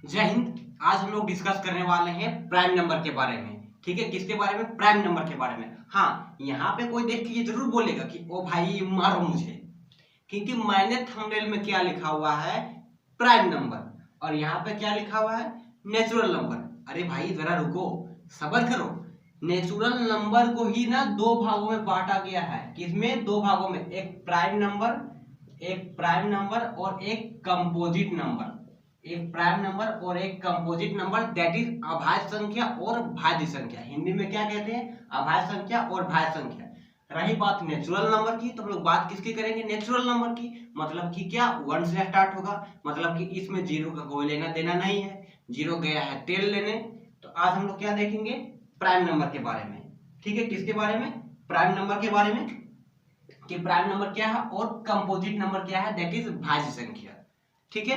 जय हिंद। आज हम लोग डिस्कस करने वाले हैं प्राइम नंबर के बारे में। ठीक है, किसके बारे में? प्राइम नंबर के बारे में। हाँ, यहाँ पे कोई देख के ये जरूर बोलेगा कि ओ भाई मारो मुझे, क्योंकि मैंने थंबनेल में क्या लिखा हुआ है? Prime number. और यहाँ पे क्या लिखा हुआ है? Natural number. अरे भाई जरा रुको, सब्र करो। नेचुरल नंबर को ही ना दो भागों में बांटा गया है। किसमें? दो भागों में, एक प्राइम नंबर और एक कंपोजिट नंबर। एक प्राइम नंबर और एक कंपोजिट नंबर, दैट इज अभाज्य संख्या और भाज्य संख्या। हिंदी में क्या कहते हैं? अभाज्य संख्या और भाज्य संख्या। रही बात नेचुरल नंबर की, तो हम लोग बात किसकी करेंगे? नेचुरल नंबर की। मतलब कि क्या? 1 से स्टार्ट होगा, मतलब कि इसमें जीरो का कोई लेना देना नहीं है, जीरो गया है टेल लेने। तो आज हम लोग क्या देखेंगे? प्राइम नंबर के बारे में। ठीक है, किसके बारे में? प्राइम नंबर के बारे में, कि प्राइम नंबर क्या है और कंपोजिट नंबर क्या है, दैट इज भाज्य संख्या। ठीक है,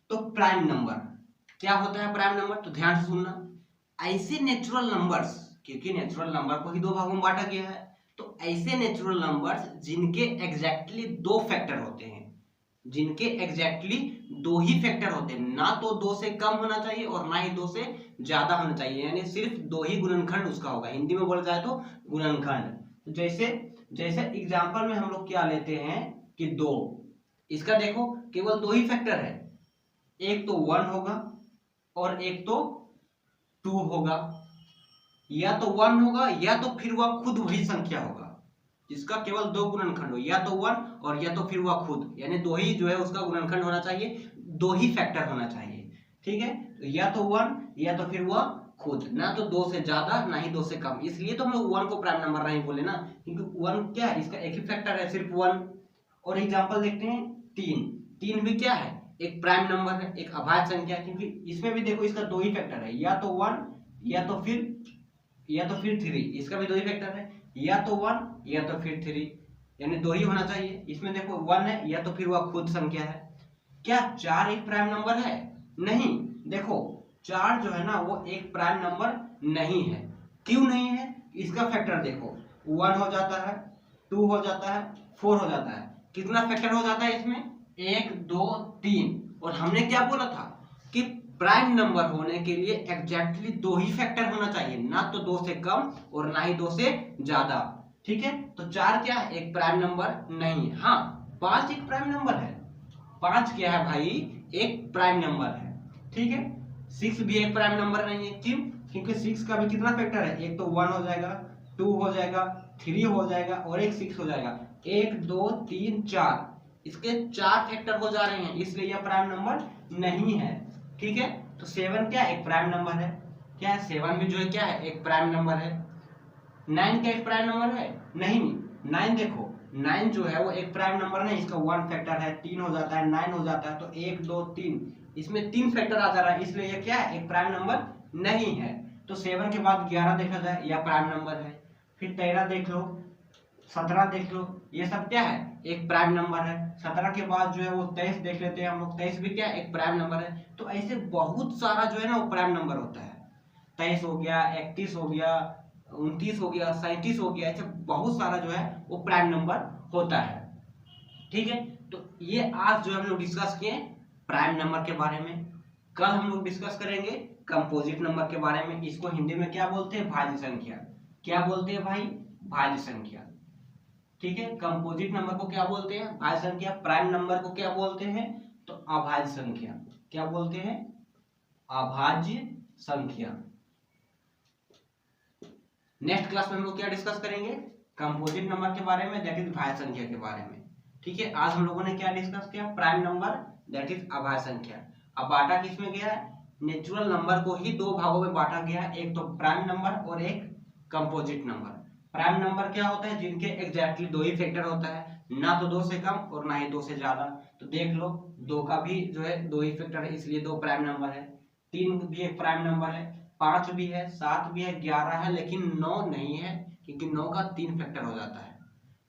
तो प्राइम नंबर क्या होता है? प्राइम नंबर, तो ध्यान से सुनना। ऐसे नेचुरल नंबर्स, क्योंकि नेचुरल नंबर को ही दो भागों में बांटा गया है, तो ऐसे नेचुरल नंबर्स जिनके एग्जैक्टली दो फैक्टर होते हैं, जिनके एग्जैक्टली दो ही फैक्टर होते हैं, ना तो दो से कम होना चाहिए और ना ही दो से ज्यादा होना चाहिए, यानी सिर्फ दो ही गुणनखंड उसका होगा। हिंदी में बोला जाए तो गुणनखंड। तो जैसे जैसे एग्जांपल में हम लोग क्या लेते हैं कि दो, इसका देखो केवल दो ही फैक्टर है, एक तो 1 होगा और एक तो 2 होगा। या तो 1 होगा या तो फिर वह खुद वही संख्या होगा जिसका केवल दो गुणनखंड हो, या तो 1 और या तो फिर वह खुद, यानी दो ही जो है उसका गुणनखंड होना चाहिए, दो ही फैक्टर होना चाहिए। ठीक है, तो या तो 1 या तो फिर वह खुद, ना तो दो से ज्यादा ना ही दो से कम। इसलिए तो हम लोग 1 को प्राइम नंबर नहीं बोले ना, क्योंकि 1 क्या है? इसका एक ही फैक्टर है, सिर्फ 1। और एग्जांपल देखते हैं 3। 3 भी क्या है? एक प्राइम नंबर है, एक अभाज्य संख्या, क्योंकि इसमें भी देखो इसका दो ही फैक्टर है, या तो 1 या तो फिर 3। इसका भी दो ही फैक्टर है, या तो 1 या तो फिर 3, यानी दो ही होना चाहिए। इसमें देखो 1 है या तो फिर वह खुद संख्या है। क्या 4 एक प्राइम नंबर है? नहीं। देखो 4 जो है ना वो एक प्राइम नंबर नहीं है। क्यों नहीं है? इसका फैक्टर देखो, 1 हो जाता है, 2 हो जाता है, 4 हो जाता है। कितना फैक्टर हो जाता है इसमें? 1 2 3। और हमने क्या बोला था कि प्राइम नंबर होने के लिए एग्जैक्टली दो ही फैक्टर होना चाहिए, ना तो दो से कम और ना ही दो से ज्यादा। ठीक है, तो 4 क्या है? एक प्राइम नंबर नहीं है। हाँ, 5 एक प्राइम नंबर है। 5 क्या है भाई? एक प्राइम नंबर है। ठीक है, 6 भी एक प्राइम नंबर नहीं है। क्यों? क्योंकि 6 का भी कितना फैक्टर है? एक तो 1 हो जाएगा, 2 हो जाएगा, 3 हो जाएगा और एक 6 हो जाएगा। 1 2 3 4, इसके 4 फैक्टर हो जा रहे हैं, इसलिए यह प्राइम नंबर नहीं है। ठीक है, तो 7 क्या? एक प्राइम नंबर है। क्या है? 7 भी जो है क्या है? एक प्राइम नंबर है। 9 क्या एक प्राइम नंबर है? नहीं। 9 देखो, 9 जो है वो एक प्राइम नंबर नहीं, इसका 1 फैक्टर है, 3 हो जाता है, 9 हो जाता है, तो 1 2 3, इसमें 3 फैक्टर आ जा रहा है, इसलिए ये क्या है? एक प्राइम नंबर नहीं है। तो 7 के बाद 11 देखा जाए, यह प्राइम नंबर है। फिर 13 देख लो, 17 देख लो, ये सब क्या है? एक प्राइम नंबर है। 17 के बाद जो है वो 23 देख लेते हैं हम लोग, 23 भी क्या? एक प्राइम नंबर है। तो ऐसे बहुत सारा जो है ना वो प्राइम नंबर होता है। 23 हो गया, 31 हो गया, 29 हो गया, 37 हो गया, ऐसे बहुत सारा जो है वो प्राइम नंबर होता है। ठीक है, तो ये आज जो हम लोग डिस्कस किए प्राइम नंबर के बारे में। कल हम लोग डिस्कस करेंगे कंपोजिट नंबर के बारे में। इसको हिंदी में क्या बोलते हैं? भाज्य संख्या। क्या बोलते हैं भाई? भाज्य संख्या। ठीक है, कंपोजिट नंबर को क्या बोलते हैं? भाज्य संख्या। प्राइम नंबर को क्या बोलते हैं? तो अभाज्य संख्या। क्या बोलते हैं? अभाज्य संख्या। नेक्स्ट क्लास में हम लोग क्या डिस्कस करेंगे? कंपोजिट नंबर के बारे में, दैट इज भाज्य संख्या के बारे में। ठीक है, आज हम लोगों ने क्या डिस्कस किया? प्राइम नंबर, दैट इज अभाज्य संख्या। अब बांटा किसमें गया है? नेचुरल नंबर को ही दो भागों में बांटा गया है, एक तो प्राइम नंबर और एक कंपोजिट नंबर। प्राइम नंबर क्या होता है? जिनके एग्जैक्टली दो ही फैक्टर होता है, ना तो दो से कम और ना ही दो से ज्यादा। तो देख लो, दो का भी जो है दो ही फैक्टर है, इसलिए दो प्राइम नंबर है। 3 भी एक प्राइम नंबर है, 5 भी है, 7 भी है, 11 है, लेकिन 9 नहीं है, क्योंकि 9 का 3 फैक्टर हो जाता है।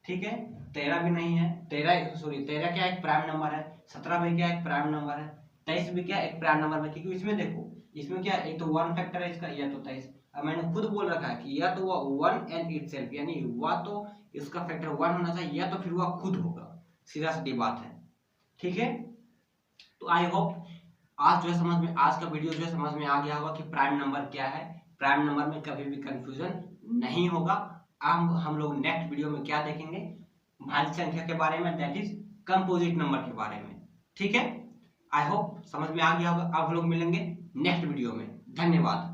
ठीक है, 13 भी नहीं है, 13 क्या एक प्राइम नंबर है, 17 भी क्या एक प्राइम नंबर है, 23 भी क्या एक प्राइम नंबर है, क्योंकि इसमें देखो, इसमें क्या एक तो 1 फैक्टर है इसका, या तो 23। अब मैंने खुद बोल रखा है कि या तो वह 1 एंड इटसेल्फ, यानी वह तो इसका फैक्टर 1 होना चाहिए, या तो फिर वह खुद होगा। सीधा सीधी बात है। ठीक है, तो आई होप आज जो है समझ में, आज का वीडियो जो है समझ में आ गया होगा कि प्राइम नंबर क्या है। प्राइम नंबर में कभी भी कंफ्यूजन नहीं होगा। अब हम लोग नेक्स्ट वीडियो में क्या देखेंगे, भाज्य संख्या के बारे में, दैट इज कंपोजिट नंबर के बारे में। ठीक है, आई होप समझ में आ गया होगा। अब हम लोग मिलेंगे नेक्स्ट वीडियो में। धन्यवाद।